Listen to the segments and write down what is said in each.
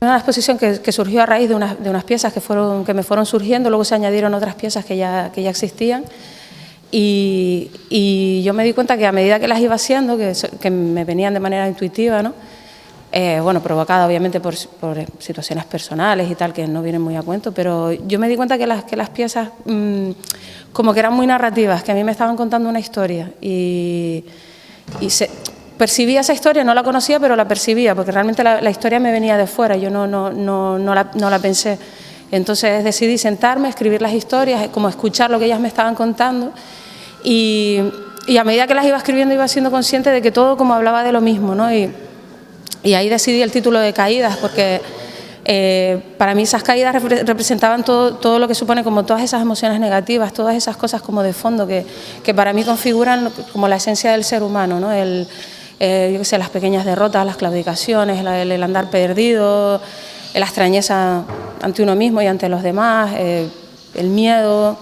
Una exposición que surgió a raíz de unas piezas que me fueron surgiendo, luego se añadieron otras piezas que ya existían y yo me di cuenta que a medida que las iba haciendo, que me venían de manera intuitiva, ¿no? Bueno, provocada obviamente por situaciones personales y tal, que no vienen muy a cuento, pero yo me di cuenta que las piezas como que eran muy narrativas, que a mí me estaban contando una historia percibía esa historia, no la conocía, pero la percibía, porque realmente la historia me venía de fuera, yo no la pensé. Entonces decidí sentarme, escribir las historias, como escuchar lo que ellas me estaban contando y a medida que las iba escribiendo iba siendo consciente de que todo como hablaba de lo mismo, ¿no? Y ahí decidí el título de Caídas, porque para mí esas caídas representaban todo lo que supone como todas esas emociones negativas, todas esas cosas como de fondo que para mí configuran como la esencia del ser humano, ¿no? Yo qué sé, las pequeñas derrotas, las claudicaciones, el andar perdido, la extrañeza ante uno mismo y ante los demás, el miedo,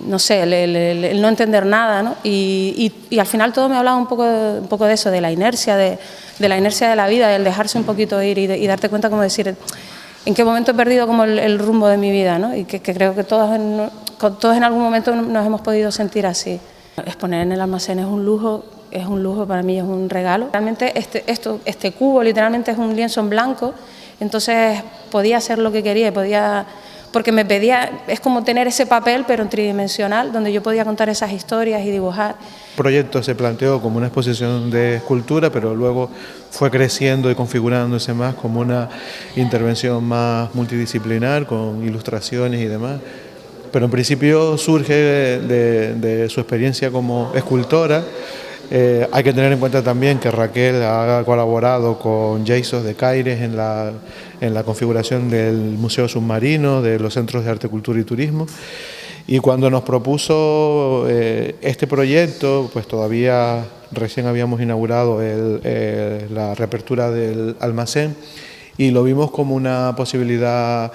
no sé, el no entender nada, ¿no? Y al final todo me hablaba un poco de eso, de la inercia, de la inercia de la vida, del dejarse un poquito ir y darte cuenta, como decir, en qué momento he perdido como el rumbo de mi vida, ¿no? Y que creo que todos en algún momento nos hemos podido sentir así. Exponer en el almacén es un lujo para mí, es un regalo. Realmente este cubo literalmente es un lienzo en blanco, entonces podía hacer lo que quería, porque me pedía, es como tener ese papel pero en tridimensional, donde yo podía contar esas historias y dibujar. El proyecto se planteó como una exposición de escultura, pero luego fue creciendo y configurándose más como una intervención más multidisciplinar, con ilustraciones y demás. Pero en principio surge de su experiencia como escultora. Hay que tener en cuenta también que Raquel ha colaborado con Jesús de Caires en la configuración del Museo Submarino, de los Centros de Arte, Cultura y Turismo. Y cuando nos propuso este proyecto, pues todavía recién habíamos inaugurado la reapertura del almacén y lo vimos como una posibilidad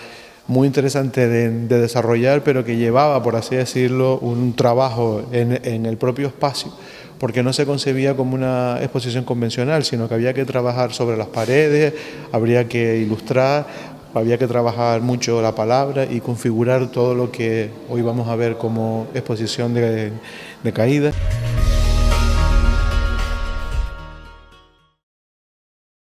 muy interesante de desarrollar, pero que llevaba, por así decirlo, un trabajo en el propio espacio, porque no se concebía como una exposición convencional, sino que había que trabajar sobre las paredes, habría que ilustrar, había que trabajar mucho la palabra y configurar todo lo que hoy vamos a ver como exposición de Caídas.